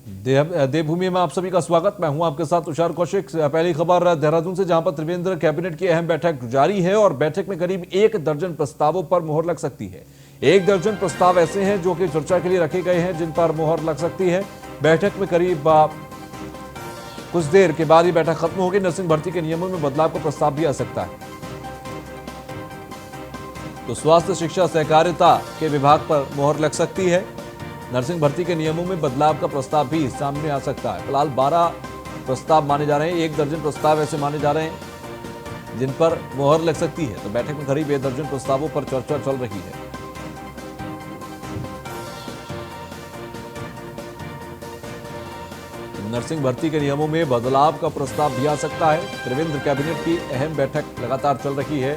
देवभूमि में आप सभी का स्वागत। मैं हूं आपके साथ तुषार कौशिक। पहली खबर देहरादून से, जहां पर त्रिवेंद्र कैबिनेट की अहम बैठक जारी है और बैठक में करीब 1 दर्जन प्रस्तावों पर मोहर लग सकती है। 1 दर्जन प्रस्ताव ऐसे हैं जो कि चर्चा के लिए रखे गए हैं, जिन पर मोहर लग सकती है। बैठक में करीब कुछ देर के बाद ही बैठक खत्म होगी। नर्सिंग भर्ती के नियमों में बदलाव का प्रस्ताव भी आ सकता है। तो स्वास्थ्य, शिक्षा, सहकारिता के विभाग पर मोहर लग सकती है। नर्सिंग भर्ती के नियमों में बदलाव का प्रस्ताव भी सामने आ सकता है। फिलहाल 12 प्रस्ताव माने जा रहे हैं। 1 दर्जन प्रस्ताव ऐसे माने जा रहे हैं जिन पर मोहर लग सकती है। तो बैठक में करीब 1 दर्जन प्रस्तावों पर चर्चा चल रही है। नर्सिंग भर्ती के नियमों में बदलाव का प्रस्ताव भी आ सकता है। त्रिवेंद्र कैबिनेट की अहम बैठक लगातार चल रही है।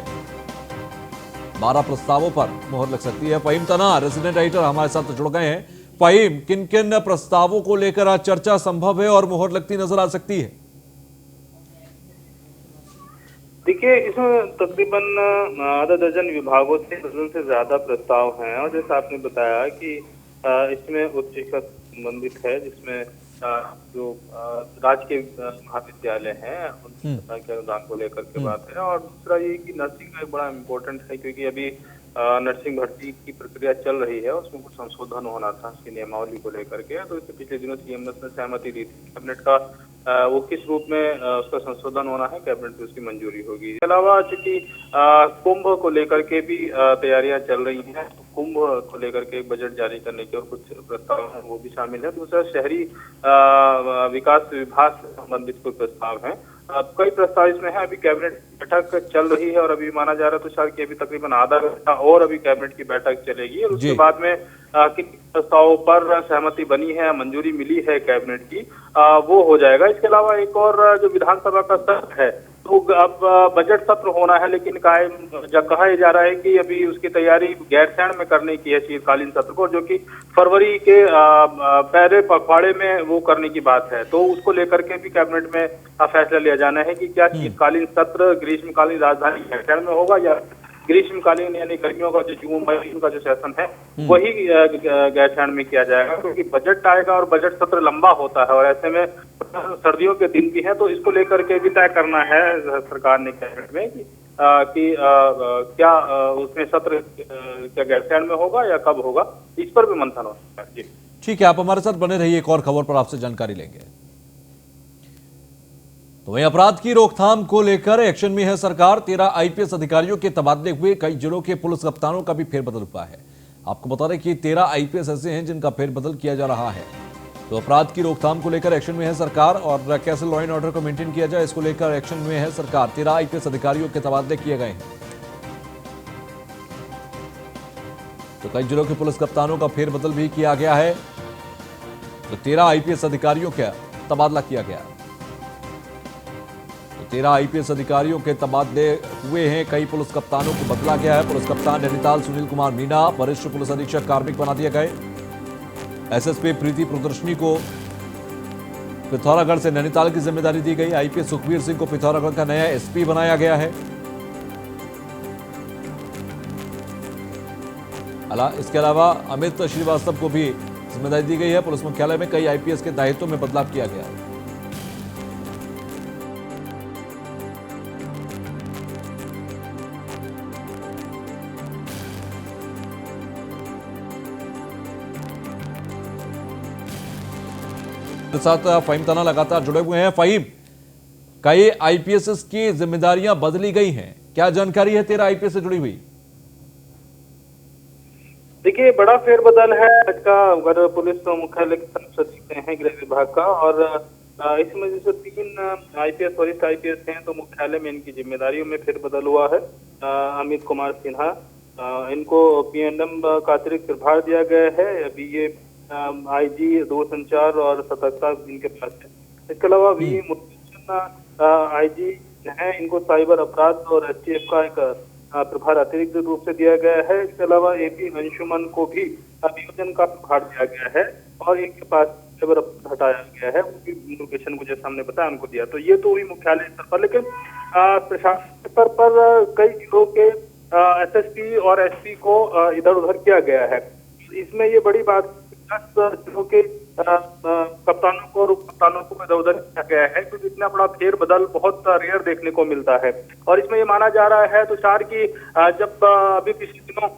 12 प्रस्तावों पर मोहर लग सकती है। फहीम तना, रेजिडेंट एडिटर, हमारे साथ जुड़ गए हैं। फहीम, किन किन प्रस्तावों को लेकर आज चर्चा संभव है और मोहर लगती नजर आ सकती है? देखिए, इसमें तकरीबन आधा दर्जन विभागों से दर्जन से ज्यादा प्रस्ताव हैं और जैसा आपने बताया कि इसमें उच्च शिक्षा संबंधित है, जिसमें जो राजकीय महाविद्यालय हैं उनके अनुदान को लेकर के बात है। और दूसरा ये कि नर्सिंग का एक बड़ा इम्पोर्टेंट है, क्योंकि अभी नर्सिंग भर्ती की प्रक्रिया चल रही है, उसमें कुछ संशोधन होना था उसकी नियमावली को लेकर के। तो इससे पिछले दिनों सीएम ने सहमति दी थी। कैबिनेट का वो किस रूप में उसका संशोधन होना है, कैबिनेट में उसकी मंजूरी होगी। इसके अलावा चूंकि कुंभ को लेकर के भी तैयारियां चल रही हैं, तो कुंभ को लेकर के एक बजट जारी करने के और कुछ प्रस्ताव हैं, वो भी शामिल है। दूसरा, शहरी विकास विभाग से संबंधित कोई प्रस्ताव है। कई प्रस्ताव इसमें है। अभी कैबिनेट बैठक चल रही है और अभी माना जा रहा है तुषार कि अभी तकरीबन आधा घंटा और अभी कैबिनेट की बैठक चलेगी और उसके बाद में किन प्रस्तावों पर सहमति बनी है, मंजूरी मिली है कैबिनेट की, वो हो जाएगा। इसके अलावा एक और जो विधानसभा का सत्र है, तो अब बजट सत्र होना है, लेकिन कहा जा रहा है कि अभी उसकी तैयारी गैरसैंण में करने की है, शीतकालीन सत्र को, जो कि फरवरी के पहले पखवाड़े में वो करने की बात है। तो उसको लेकर के भी कैबिनेट में फैसला लिया जाना है कि क्या शीतकालीन सत्र ग्रीष्मकालीन राजधानी गैरसैंण में होगा या ग्रीष्मकालीन यानी गर्मियों का जो जून मई का जो सेशन है वही गैरसैंण में किया जाएगा, क्योंकि बजट आएगा और बजट सत्र लंबा होता है और ऐसे में सर्दियों के दिन भी हैं। तो इसको लेकर के भी तय करना है सरकार ने कैबिनेट में कि क्या उसमें सत्र क्या गैरसैंण में होगा या कब होगा, इस पर भी मंथन होगा। जी ठीक है, आप हमारे साथ बने रहिए। एक और खबर पर आपसे जानकारी लेंगे। तो वहीं अपराध की रोकथाम को लेकर एक्शन में है सरकार। 13 आईपीएस अधिकारियों के तबादले हुए। कई जिलों के पुलिस कप्तानों का भी फेरबदल हुआ है। आपको बता दें कि 13 आईपीएस ऐसे हैं जिनका फेरबदल किया जा रहा है। तो अपराध की रोकथाम को लेकर एक्शन में है सरकार और कैसे लॉ एंड ऑर्डर को मेंटेन किया जाए, इसको लेकर एक्शन में है सरकार। 13 आईपीएस अधिकारियों के तबादले किए गए हैं। तो कई जिलों के पुलिस कप्तानों का फेरबदल भी किया गया है। तो 13 आईपीएस अधिकारियों का तबादला किया गया। 13 आईपीएस अधिकारियों के तबादले हुए हैं। कई पुलिस कप्तानों को बदला गया है। पुलिस कप्तान नैनीताल सुनील कुमार मीणा वरिष्ठ पुलिस अधीक्षक कार्मिक बना दिए गए। एसएसपी प्रीति प्रदर्शनी को पिथौरागढ़ से नैनीताल की जिम्मेदारी दी गई। आईपीएस सुखबीर सिंह को पिथौरागढ़ का नया एसपी बनाया गया है। इसके अलावा अमित श्रीवास्तव को भी जिम्मेदारी दी गई है। पुलिस मुख्यालय में कई आईपीएस के दायित्व में बदलाव किया गया है। साथ फहीम तना लगातार जुड़े हुए हैं। फहीम, कई आईपीएस की जिम्मेदारियां बदली गई हैं, क्या जानकारी है 13 आईपीएस से जुड़ी हुई? देखिए, बड़ा फेरबदल है आज का। अगर पुलिस मुख्यालय की तरफ देखते हैं गृह विभाग का, और इसमें जैसे 3 आईपीएस वरिष्ठ आईपीएस हैं, तो मुख्यालय में इनकी जिम्मेदारियों में फेरबदल हुआ है। अमित कुमार सिन्हा, इनको पीएनएम का अतिरिक्त प्रभार दिया गया है। अभी ये आईजी दूरसंचार और सतर्कता इनके पास है। इसके अलावा वी मुरलीधरन आईजी हैं, इनको साइबर अपराध और एसटीएफ का एक प्रभार अतिरिक्त रूप से दिया गया है। इसके अलावा एपी अंशुमन को भी अभियोजन का प्रभार दिया गया है और इनके पास साइबर अपराध हटाया गया है। उनकी लोकेशन को जैसे हमने बताया उनको दिया। तो ये तो हुई मुख्यालय स्तर पर, लेकिन प्रशासन स्तर पर कई जिलों के एसएसपी और एसपी को इधर उधर किया गया है। इसमें ये बड़ी बात 10 जिलों के कप्तानों को और उप कप्तानों को इधर उधर किया गया है, क्योंकि इतना बड़ा फेरबदल बहुत रेयर देखने को मिलता है। और इसमें ये माना जा रहा है तुषार की जब अभी पिछले दिनों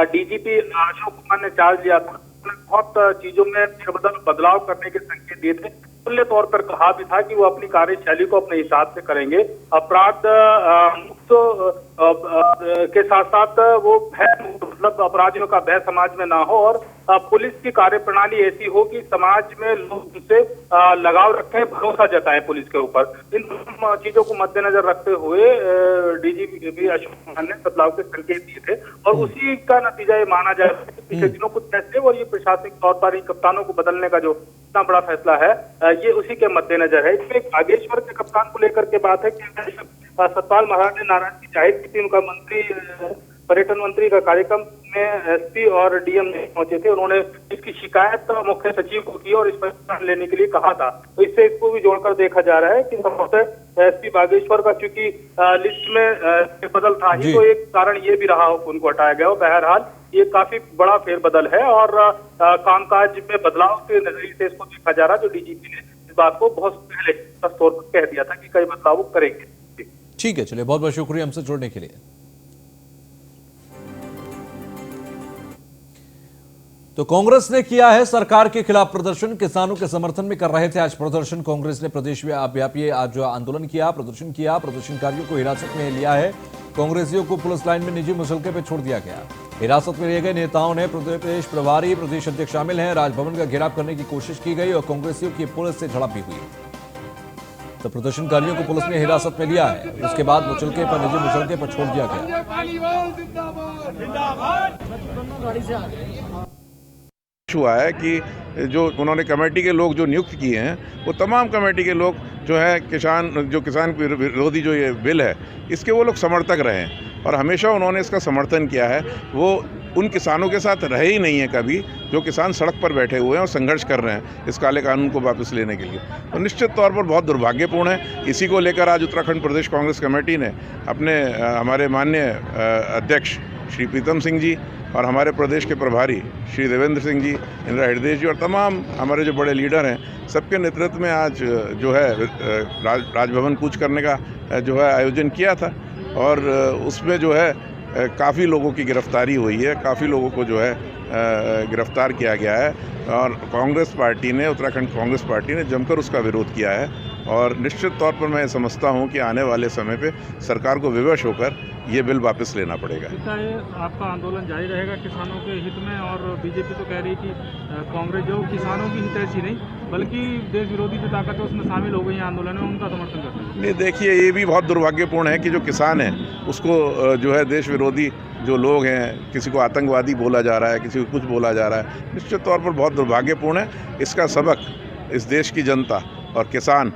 डीजीपी अशोक कुमार ने चार्ज लिया था, उन्होंने बहुत चीजों में फेरबदल बदलाव करने के संकेत दिए थे। खुले तौर पर कहा भी था कि वो अपनी कार्यशैली को अपने हिसाब से करेंगे, अपराध मुक्त के साथ साथ वो भय, मतलब अपराधियों का भय समाज में ना हो, और पुलिस की कार्यप्रणाली ऐसी हो कि समाज में लोग उनसे लगाव रखें, भरोसा जताएं पुलिस के ऊपर। इन चीजों को मद्देनजर रखते हुए डीजीपी अशोक कुमार ने बदलाव के संकेत दिए थे, और उसी का नतीजा ये माना जाए कि पिछले दिनों कुछ ऐसे और ये प्रशासनिक तौर पर इन कप्तानों को बदलने का जो इतना बड़ा फैसला है, ये उसी के मद्देनजर है। इसमें बागेश्वर के कप्तान को लेकर के बात है कि सतपाल महाराज ने नाराजगी जाहिर की थी। उनका मंत्री, पर्यटन मंत्री का कार्यक्रम में एसपी और डीएम पहुंचे थे, उन्होंने इसकी शिकायत मुख्य सचिव को की और इस पर लेने के लिए कहा था। तो इससे इसको भी जोड़कर देखा जा रहा है कि एसपी बागेश्वर का चूंकि लिस्ट में बदल था ही, तो एक कारण ये भी रहा हो कि उनको हटाया गया हो। बहरहाल ये काफी बड़ा फेरबदल है और कामकाज में बदलाव के नजरिए से इसको देखा जा रहा है। जो डीजीपी ने इस बात को बहुत पहले तौर पर कह दिया था कि कई बदलाव करेंगे। ठीक है, चलिए, बहुत बहुत शुक्रिया हमसे जुड़ने के लिए। तो कांग्रेस ने किया है सरकार के खिलाफ प्रदर्शन, किसानों के समर्थन में कर रहे थे आज प्रदर्शन। कांग्रेस ने प्रदेश व्यापी आज आंदोलन किया, प्रदर्शन किया, प्रदर्शनकारियों को हिरासत में लिया है। कांग्रेसियों को पुलिस लाइन में निजी मुचलके पे छोड़ दिया गया। हिरासत में लिए गए नेताओं ने प्रदेश प्रभारी, प्रदेश अध्यक्ष शामिल हैं। राजभवन का घेराव करने की कोशिश की गई और कांग्रेसियों की पुलिस से झड़प भी हुई। तो प्रदर्शनकारियों को पुलिस ने हिरासत में लिया है, उसके बाद मुचलके पर, निजी मुचलके पर छोड़ दिया गया। हुआ है कि जो उन्होंने कमेटी के लोग जो नियुक्त किए हैं, वो तमाम कमेटी के लोग जो है किसान विरोधी जो ये बिल है, इसके वो लोग समर्थक रहे हैं और हमेशा उन्होंने इसका समर्थन किया है। वो उन किसानों के साथ रहे ही नहीं है कभी, जो किसान सड़क पर बैठे हुए हैं और संघर्ष कर रहे हैं इस काले कानून को वापस लेने के लिए। तो निश्चित तौर पर बहुत दुर्भाग्यपूर्ण है। इसी को लेकर आज उत्तराखंड प्रदेश कांग्रेस कमेटी ने अपने हमारे माननीय अध्यक्ष श्री प्रीतम सिंह जी और हमारे प्रदेश के प्रभारी श्री देवेंद्र सिंह जी, इंदिरा हृदय जी और तमाम हमारे जो बड़े लीडर हैं, सबके नेतृत्व में आज जो है राजभवन कूच करने का जो है आयोजन किया था और उसमें जो है काफ़ी लोगों की गिरफ्तारी हुई है, काफ़ी लोगों को जो है गिरफ्तार किया गया है और कांग्रेस पार्टी ने, उत्तराखंड कांग्रेस पार्टी ने जमकर उसका विरोध किया है। और निश्चित तौर पर मैं समझता हूं कि आने वाले समय पे सरकार को विवश होकर ये बिल वापस लेना पड़ेगा। आपका आंदोलन जारी रहेगा किसानों के हित में, और बीजेपी तो कह रही कि कांग्रेस जो किसानों की हितैषी नहीं बल्कि देश विरोधी जो ताकत है उसमें शामिल हो गई है आंदोलन में, उनका समर्थन करते हैं। नहीं, देखिए, ये भी बहुत दुर्भाग्यपूर्ण है कि जो किसान है उसको जो है देश विरोधी जो लोग हैं, किसी को आतंकवादी बोला जा रहा है, किसी को कुछ बोला जा रहा है। निश्चित तौर पर बहुत दुर्भाग्यपूर्ण है। इसका सबक इस देश की जनता और किसान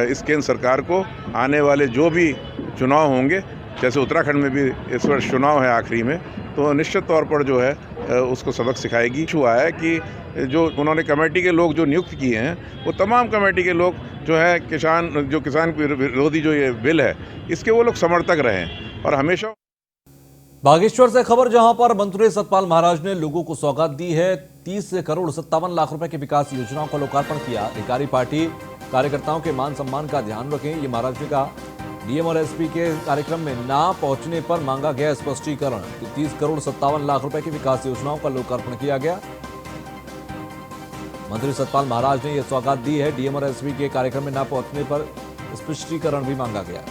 इस केंद्र सरकार को आने वाले जो भी चुनाव होंगे, जैसे उत्तराखंड में भी इस वर्ष चुनाव है आखिरी में, तो निश्चित तौर पर जो है उसको सबक सिखाएगी। हुआ है कि जो उन्होंने कमेटी के लोग जो नियुक्त किए हैं, वो तमाम कमेटी के लोग जो है किसान विरोधी जो ये बिल है, इसके वो लोग समर्थक रहे हैं और हमेशा। बागेश्वर से खबर, जहां पर मंत्री सतपाल महाराज ने लोगों को सौगात दी है। 30 करोड़ 57 लाख रुपए की विकास योजनाओं का लोकार्पण किया। अधिकारी पार्टी कार्यकर्ताओं के मान सम्मान का ध्यान रखें, ये महाराज ने कहा। डीएम और एसपी के कार्यक्रम में ना पहुंचने पर मांगा गया स्पष्टीकरण। 30 करोड़ 57 लाख रुपए की विकास योजनाओं का लोकार्पण किया गया। मंत्री सतपाल महाराज ने यह सौगात दी है। डीएम और एसपी के कार्यक्रम में ना पहुंचने पर स्पष्टीकरण भी मांगा गया।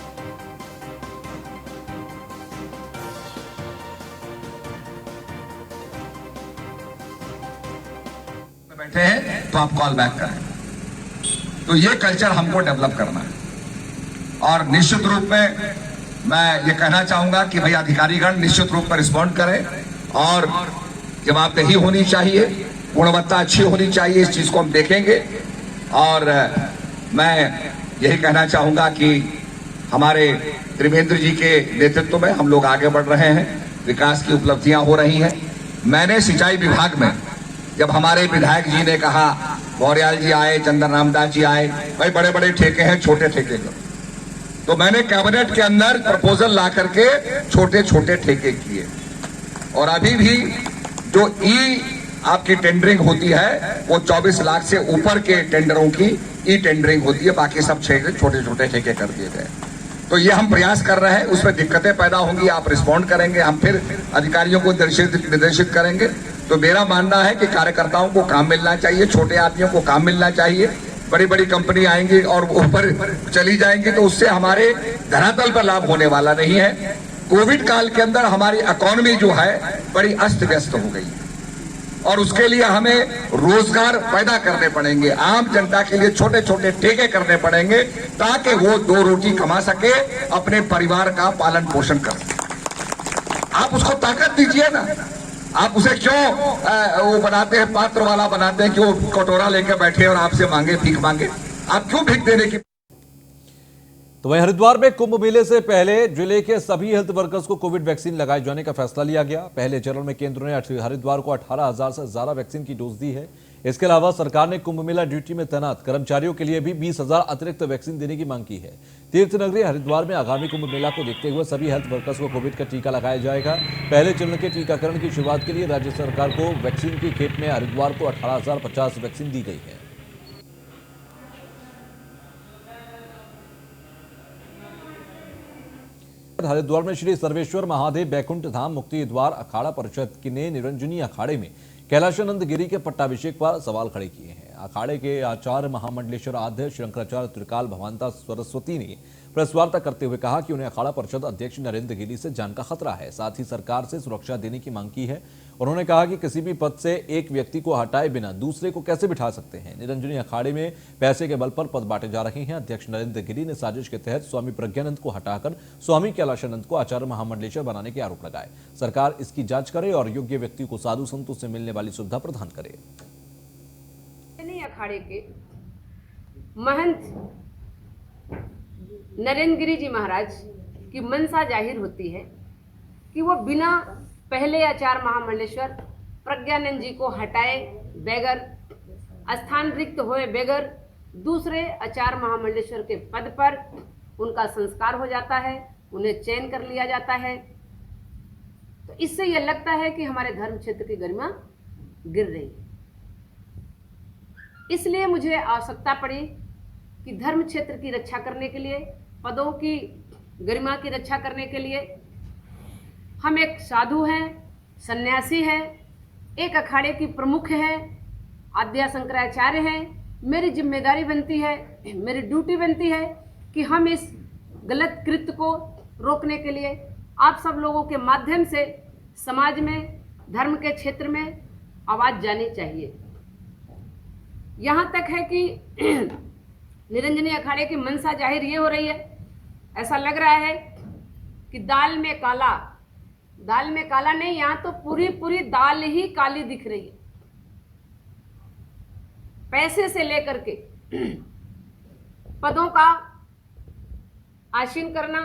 बैठे हैं तो आप कॉल बैक करें। तो ये कल्चर हमको डेवलप करना है और निश्चित रूप में मैं ये कहना चाहूंगा कि भाई अधिकारीगण निश्चित रूप में रिस्पॉन्ड करें और जवाबदेही होनी चाहिए, गुणवत्ता अच्छी होनी चाहिए। इस चीज को हम देखेंगे और मैं यही कहना चाहूंगा कि हमारे त्रिवेंद्र जी के नेतृत्व में हम लोग आगे बढ़ रहे हैं, विकास की उपलब्धियां हो रही हैं। मैंने सिंचाई विभाग में जब हमारे विधायक जी ने कहा, भौरियाल जी आए, चंदन रामदास जी आए, भाई बड़े बड़े ठेके हैं, छोटे ठेके करो, तो मैंने कैबिनेट के अंदर प्रपोजल ला करके छोटे छोटे ठेके किए। और अभी भी जो ई आपकी टेंडरिंग होती है वो 24 लाख से ऊपर के टेंडरों की ई टेंडरिंग होती है, बाकी सब छोटे छोटे ठेके कर दिए गए। तो ये हम प्रयास कर रहे हैं, उसमें दिक्कतें पैदा होंगी, आप रिस्पॉन्ड करेंगे, हम फिर अधिकारियों को निर्देशित करेंगे। तो मेरा मानना है कि कार्यकर्ताओं को काम मिलना चाहिए, छोटे आदमियों को काम मिलना चाहिए। बड़ी बड़ी कंपनी आएंगी और ऊपर चली जाएंगी तो उससे हमारे धरातल पर लाभ होने वाला नहीं है। कोविड काल के अंदर हमारी इकोनॉमी जो है बड़ी अस्त व्यस्त हो गई और उसके लिए हमें रोजगार पैदा करने पड़ेंगे, आम जनता के लिए छोटे छोटे ठेके करने पड़ेंगे ताकि वो 2 रोटी कमा सके, अपने परिवार का पालन पोषण कर सके। आप उसको ताकत दीजिए ना, आप उसे क्यों वो बनाते हैं, पात्र वाला बनाते हैं कि वो कटोरा लेकर बैठे और आपसे मांगे, भीख मांगे। आप क्यों भीख देने की। तो वहीं हरिद्वार में कुंभ मेले से पहले जिले के सभी हेल्थ वर्कर्स को कोविड वैक्सीन लगाए जाने का फैसला लिया गया। पहले चरण में केंद्र ने हरिद्वार को 18,000 से ज्यादा वैक्सीन की डोज दी है। इसके अलावा सरकार ने कुंभ मेला ड्यूटी में तैनात कर्मचारियों के लिए भी 20,000 अतिरिक्त वैक्सीन देने की मांग की है। तीर्थ नगरी हरिद्वार में आगामी कुंभ मेला को देखते हुए सभी हेल्थ वर्कर्स को कोविड का टीका लगाया जाएगा। पहले चरण के टीकाकरण की शुरुआत के लिए राज्य सरकार को वैक्सीन की खेप में हरिद्वार को 18,050 वैक्सीन दी गई है। हरिद्वार में श्री सर्वेश्वर महादेव बैकुंठ धाम मुक्ति द्वार अखाड़ा परिषद ने निरंजनी अखाड़े में कैलाशानंद गिरी के पट्टाभिषेक पर सवाल खड़े किए हैं। अखाड़े के आचार्य महामंडलेश्वर आद्य शंकराचार्य त्रिकाल भवानता सरस्वती ने प्रेस वार्ता करते हुए कहा कि उन्हें अखाड़ा परिषद अध्यक्ष नरेंद्र गिरी से जान का खतरा है, साथ ही सरकार से सुरक्षा देने की मांग की है। उन्होंने कहा कि किसी भी पद से एक व्यक्ति को हटाए बिना दूसरे को कैसे बिठा सकते हैं। निरंजनी अखाड़े में पैसे के बल पर पद बांटे जा रहे हैं। अध्यक्ष नरेंद्र गिरी ने साजिश के तहत स्वामी प्रज्ञानंद को हटाकर स्वामी कैलाशानंद को आचार्य महामंडलेश्वर बनाने के आरोप लगाए। सरकार इसकी जांच करे और योग्य व्यक्ति को साधु संतों से मिलने वाली सुविधा प्रदान करे। अखाड़े के महंत नरेंद्र गिरी जी महाराज की मनसा जाहिर होती है कि वो बिना पहले आचार्य महामंडलेश्वर प्रज्ञानंद जी को हटाए बगैर, स्थान रिक्त हुए बगैर दूसरे आचार्य महामंडलेश्वर के पद पर उनका संस्कार हो जाता है, उन्हें चयन कर लिया जाता है। तो इससे यह लगता है कि हमारे धर्म क्षेत्र की गरिमा गिर रही है। इसलिए मुझे आवश्यकता पड़ी कि धर्म क्षेत्र की रक्षा करने के लिए, पदों की गरिमा की रक्षा करने के लिए, हम एक साधु हैं, सन्यासी हैं, एक अखाड़े की प्रमुख हैं, आद्या शंकराचार्य हैं। मेरी जिम्मेदारी बनती है, मेरी ड्यूटी बनती है कि हम इस गलत कृत्य को रोकने के लिए आप सब लोगों के माध्यम से समाज में, धर्म के क्षेत्र में आवाज़ जानी चाहिए। यहाँ तक है कि निरंजनी अखाड़े की मनसा जाहिर ये हो रही है, ऐसा लग रहा है कि दाल में काला नहीं, यहाँ तो पूरी दाल ही काली दिख रही है। पैसे से लेकर के पदों का आशीन करना।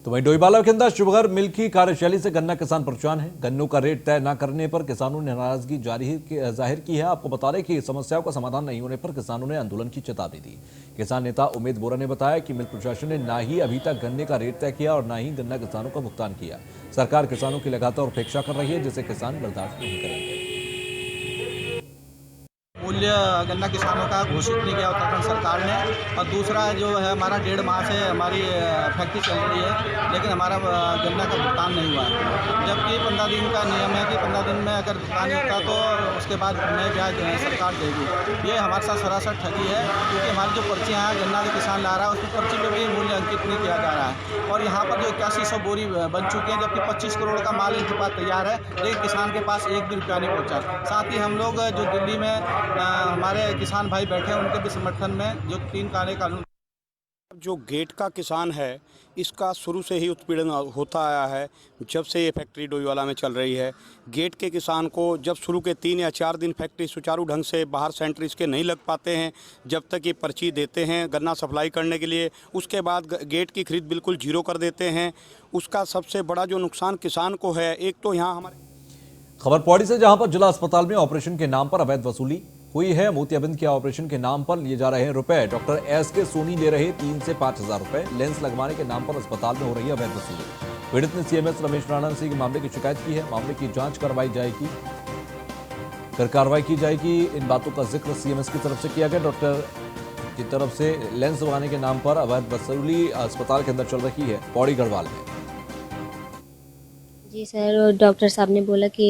तो वहीं डोईवाला के अंदर शुगर मिल की कार्यशैली से गन्ना किसान परेशान है। गन्नों का रेट तय न करने पर किसानों ने नाराजगी जाहिर की है। आपको बता दें कि समस्याओं का समाधान नहीं होने पर किसानों ने आंदोलन की चेतावनी दी। किसान नेता उमेद बोरा ने बताया कि मिल प्रशासन ने ना ही अभी तक गन्ने का रेट तय किया और ना ही गन्ना किसानों का भुगतान किया। सरकार किसानों की लगातार उपेक्षा कर रही है, जिसे किसान बर्दाश्त नहीं करेंगे। मूल्य गन्ना किसानों का घोषित नहीं किया उत्तराखंड सरकार ने, और दूसरा जो है हमारा 1.5 माह से हमारी फैक्ट्री चल रही है लेकिन हमारा गन्ना का भुगतान नहीं हुआ है। जबकि 15 दिन का नियम है कि 15 दिन में अगर भुगतान नहीं होता तो उसके बाद नए ब्याज सरकार देगी। ये हमारे साथ सरासर ठगी है, क्योंकि हमारी जो पर्चियाँ हैं गन्ना जो किसान ला रहा है उसमें पर्ची पर भी मूल्य अंकित नहीं किया जा रहा है। और यहाँ पर जो 8100 बोरी बन चुकी है, जबकि 25 करोड़ का माल इनके पास तैयार है, लेकिन किसान के पास एक भी रुपया नहीं पहुँचा। साथ ही हम लोग जो दिल्ली में हमारे किसान भाई बैठे हैं उनके भी समर्थन में जो 3 काले कानून। जो गेट का किसान है इसका शुरू से ही उत्पीड़न होता आया है। जब से ये फैक्ट्री डोईवाला में चल रही है, गेट के किसान को जब शुरू के 3 या 4 दिन फैक्ट्री सुचारू ढंग से बाहर सेंटर इसके नहीं लग पाते हैं, जब तक ये पर्ची देते हैं गन्ना सप्लाई करने के लिए, उसके बाद गेट की खरीद बिल्कुल जीरो कर देते हैं। उसका सबसे बड़ा जो नुकसान किसान को है, एक तो यहाँ हमारे खबर पौड़ी से, जहां पर जिला अस्पताल में ऑपरेशन के नाम पर अवैध वसूली हुई है। मोतियाबिंद के ऑपरेशन के नाम पर लिए जा रहे हैं रुपए। डॉक्टर एस के सोनी ले रहे 3 से 5 हजार रुपए। लेंस लगवाने के नाम पर अस्पताल में हो रही है अवैध वसूली। पीड़ित ने सीएमएस रमेश राणा से मामले की शिकायत की है। मामले की जांच करवाई जाएगी। फिर कार्रवाई की जाएगी। इन बातों का जिक्र सीएमएस की तरफ से किया गया। डॉक्टर की तरफ से लेंस लगाने के नाम पर अवैध वसूली अस्पताल के अंदर चल रही है पौड़ी गढ़वाल में। जी सर, डॉक्टर साहब ने बोला कि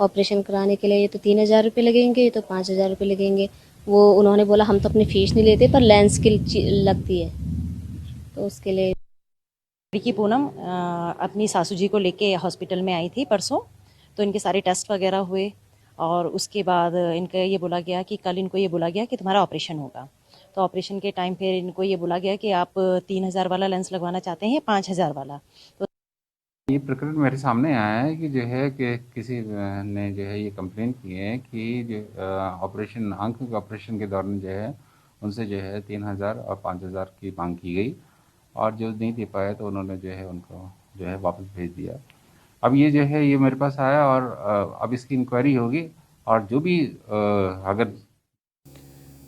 ऑपरेशन कराने के लिए ये तो 3,000 रुपये लगेंगे, ये तो 5,000 रुपये लगेंगे। वो उन्होंने बोला हम तो अपनी फीस नहीं लेते पर लेंस की लगती है, तो उसके लिए। लड़की पूनम अपनी सासू जी को लेके हॉस्पिटल में आई थी परसों, तो इनके सारे टेस्ट वगैरह हुए और उसके बाद इनका ये बोला गया कि कल इनको ये बोला गया कि तुम्हारा ऑपरेशन होगा। तो ऑपरेशन के टाइम फिर इनको ये बोला गया कि आप 3,000 वाला लेंस लगवाना चाहते हैं या 5,000 वाला। तो ये प्रकरण मेरे सामने आया है कि जो है कि किसी ने जो है ये कंप्लेन की है कि जो ऑपरेशन आंख के ऑपरेशन के दौरान जो है उनसे जो है 3,000 और 5,000 की मांग की गई और जो नहीं दे पाए तो उन्होंने जो है उनको जो है वापस भेज दिया। अब ये जो है ये मेरे पास आया और अब इसकी इंक्वायरी होगी और जो भी अगर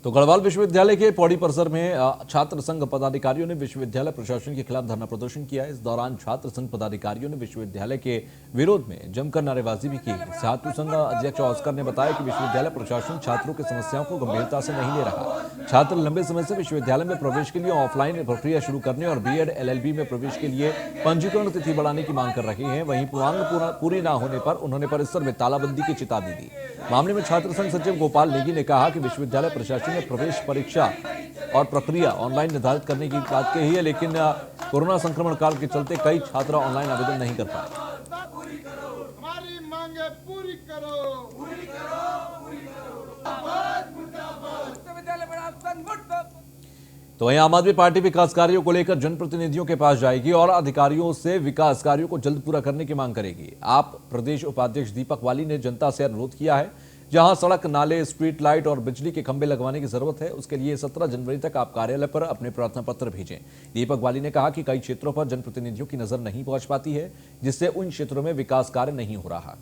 तो गढ़वाल विश्वविद्यालय के पौड़ी परिसर में छात्र संघ पदाधिकारियों ने विश्वविद्यालय प्रशासन के खिलाफ धरना प्रदर्शन किया। इस दौरान छात्र संघ पदाधिकारियों ने विश्वविद्यालय के विरोध में जमकर नारेबाजी भी की। छात्र संघ अध्यक्ष ऑस्कर ने बताया कि विश्वविद्यालय प्रशासन छात्रों की समस्याओं को गंभीरता से नहीं ले रहा। छात्र लंबे समय से विश्वविद्यालय में प्रवेश के लिए ऑफलाइन प्रक्रिया शुरू करने और बीएड एलएलबी में प्रवेश के लिए पंजीकरण तिथि बढ़ाने की मांग कर रहे हैं। वहीं मांग पूरी न होने पर उन्होंने परिसर में तालाबंदी की चेतावनी दी। मामले में छात्र संघ सचिव गोपाल नेगी ने कहा कि विश्वविद्यालय प्रशासन ने प्रवेश परीक्षा और प्रक्रिया ऑनलाइन निर्धारित करने की बात कही है, लेकिन कोरोना संक्रमण काल के चलते कई छात्र ऑनलाइन आवेदन नहीं कर पाए। तो वहीं आम आदमी पार्टी विकास कार्यों को लेकर जनप्रतिनिधियों के पास जाएगी और अधिकारियों से विकास कार्यों को जल्द पूरा करने की मांग करेगी। आप प्रदेश उपाध्यक्ष दीपक वाली ने जनता से अनुरोध किया है, जहां सड़क, नाले, स्ट्रीट लाइट और बिजली के खंभे लगवाने की जरूरत है, उसके लिए 17 जनवरी तक आप कार्यालय पर अपने प्रार्थना पत्र भेजें। दीपक वाली ने कहा कि कई क्षेत्रों पर जनप्रतिनिधियों की नजर नहीं पहुंच पाती है, जिससे उन क्षेत्रों में विकास कार्य नहीं हो रहा।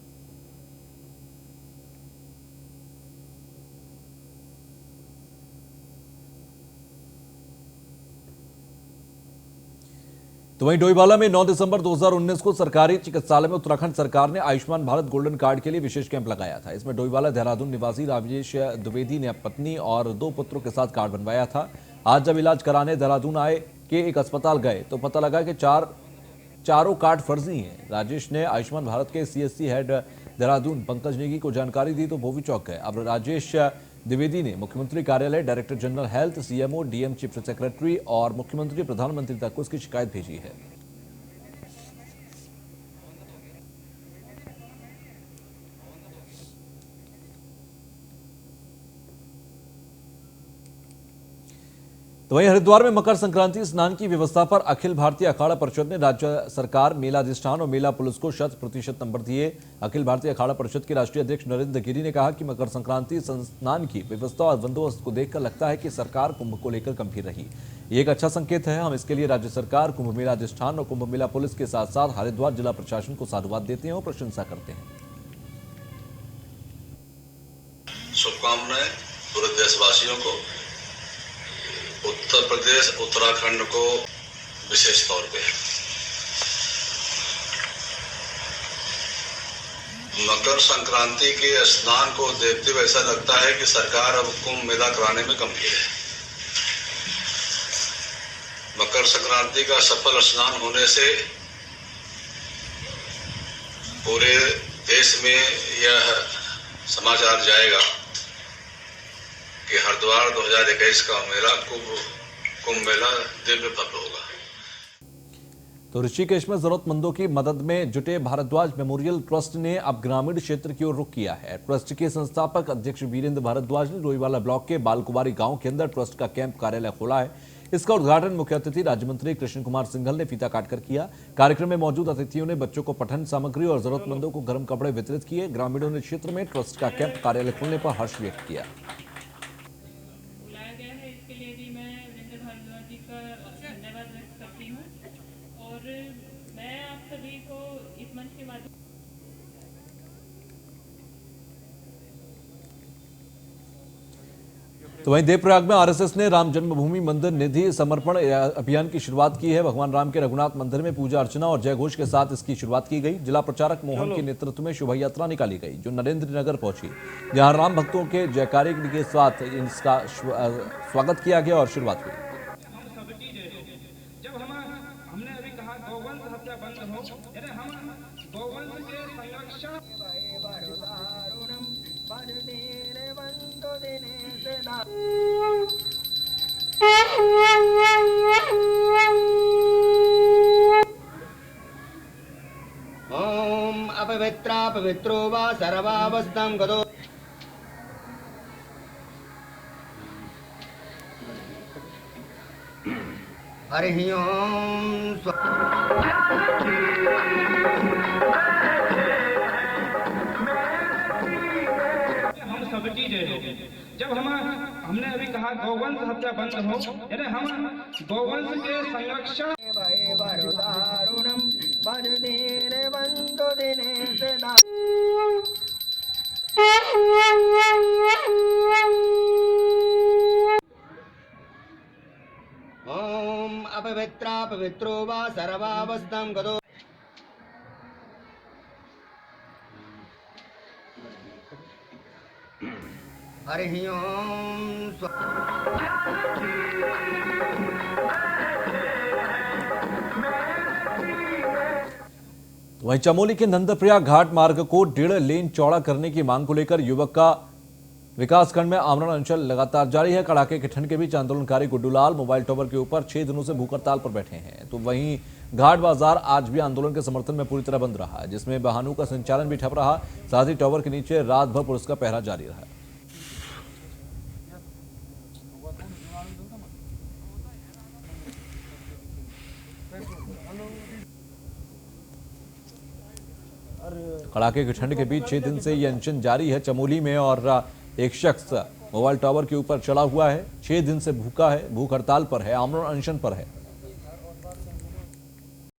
तो वहीं डोईवाला में 9 दिसंबर 2019 को सरकारी चिकित्सालय में उत्तराखंड सरकार ने आयुष्मान भारत गोल्डन कार्ड के लिए विशेष कैंप लगाया था। इसमें डोईवाला देहरादून निवासी राजेश द्विवेदी ने पत्नी और 2 पुत्रों के साथ कार्ड बनवाया था। आज जब इलाज कराने देहरादून आए के एक अस्पताल गए तो पता लगा कि चारों कार्ड फर्जी हैं। राजेश ने आयुष्मान भारत के सीएससी हेड देहरादून पंकज नेगी को जानकारी दी तो वो भी चौंक गए। अब राजेश द्विवेदी ने मुख्यमंत्री कार्यालय, director general health, CMO, DM, chief secretary और मुख्यमंत्री प्रधानमंत्री तक उसकी शिकायत भेजी है। तो वहीं हरिद्वार में मकर संक्रांति स्नान की व्यवस्था पर अखिल भारतीय अखाड़ा परिषद ने राज्य सरकार, मेलाधिष्ठान और मेला पुलिस को 100% नंबर दिए। अखिल भारतीय अखाड़ा परिषद के राष्ट्रीय अध्यक्ष नरेंद्र गिरी ने कहा कि मकर संक्रांति स्नान की व्यवस्था और बंदोबस्त को देखकर लगता है कि सरकार कुंभ को लेकर गंभीर रही। ये एक अच्छा संकेत है। हम इसके लिए राज्य सरकार, कुंभ मेला अधिष्ठान और कुंभ मेला पुलिस के साथ साथ हरिद्वार जिला प्रशासन को साधुवाद देते हैं और प्रशंसा करते हैं। शुभकामनाएं पूरे देशवासियों को, उत्तर प्रदेश, उत्तराखंड को विशेष तौर पे। मकर संक्रांति के स्नान को देखते हुए ऐसा लगता है कि सरकार अब कुंभ मेला कराने में गंभीर है। मकर संक्रांति का सफल स्नान होने से पूरे देश में यह समाचार जाएगा कि हरिद्वार 2021 का मेला कुंभ मेला दिव्य भव्य होगा। तो ऋषिकेश में जरूरतमंदों की मदद में जुटे भारद्वाज मेमोरियल ट्रस्ट ने अब ग्रामीण क्षेत्र की ओर रुख किया है। ट्रस्ट के संस्थापक अध्यक्ष वीरेंद्र भारद्वाज ने डोईवाला ब्लॉक के बालकुमारी गांव के अंदर ट्रस्ट का कैंप कार्यालय खोला है। इसका उद्घाटन मुख्य अतिथि राज्य मंत्री कृष्ण कुमार सिंघल ने फीता काटकर किया। कार्यक्रम में मौजूद अतिथियों ने बच्चों को पठन सामग्री और जरूरतमंदों को गर्म कपड़े वितरित किए। ग्रामीणों ने क्षेत्र में ट्रस्ट का कैंप कार्यालय खोलने पर हर्ष व्यक्त किया। तो वहीं देवप्रयाग में आरएसएस ने राम जन्मभूमि मंदिर निधि समर्पण अभियान की शुरुआत की है। भगवान राम के रघुनाथ मंदिर में पूजा अर्चना और जय घोष के साथ इसकी शुरुआत की गई। जिला प्रचारक मोहन के नेतृत्व में शोभा यात्रा निकाली गई जो नरेंद्र नगर पहुंची, जहां राम भक्तों के जयकारे के साथ इसका स्वागत किया गया और शुरुआत हुई। ओम अपवित्रा पवित्रो वा सर्वावस्थां गतो हरि ओम हम सबकी जय हो। जब हमने अभी कहा गौवंश हत्या बंद हो, यानी हम गौवंश के संरक्षण ओम अपवित्रा पवित्रो वा सर्वावस्थां गतो हरि ओम वहीं चमोली के नंदप्रयाग घाट मार्ग को 1.5 लेन चौड़ा करने की मांग को लेकर युवक का विकासखंड में आमरण अनशन लगातार जारी है। कड़ाके की ठंड के बीच आंदोलनकारी गुड्डूलाल मोबाइल टावर के ऊपर 6 दिनों से भूख हड़ताल पर बैठे हैं। तो वहीं घाट बाजार आज भी आंदोलन के समर्थन में पूरी तरह बंद रहा, जिसमें वाहनों का संचालन भी ठप रहा। साथ ही टावर के नीचे रात भर पुलिस का पहरा जारी रहा। कड़ाके की ठंड के बीच 6 दिन से ये अनशन जारी है चमोली में और एक शख्स मोबाइल टावर के ऊपर चढ़ा हुआ है। 6 दिन से भूखा है, भूख हड़ताल पर है, आमरण अनशन पर है।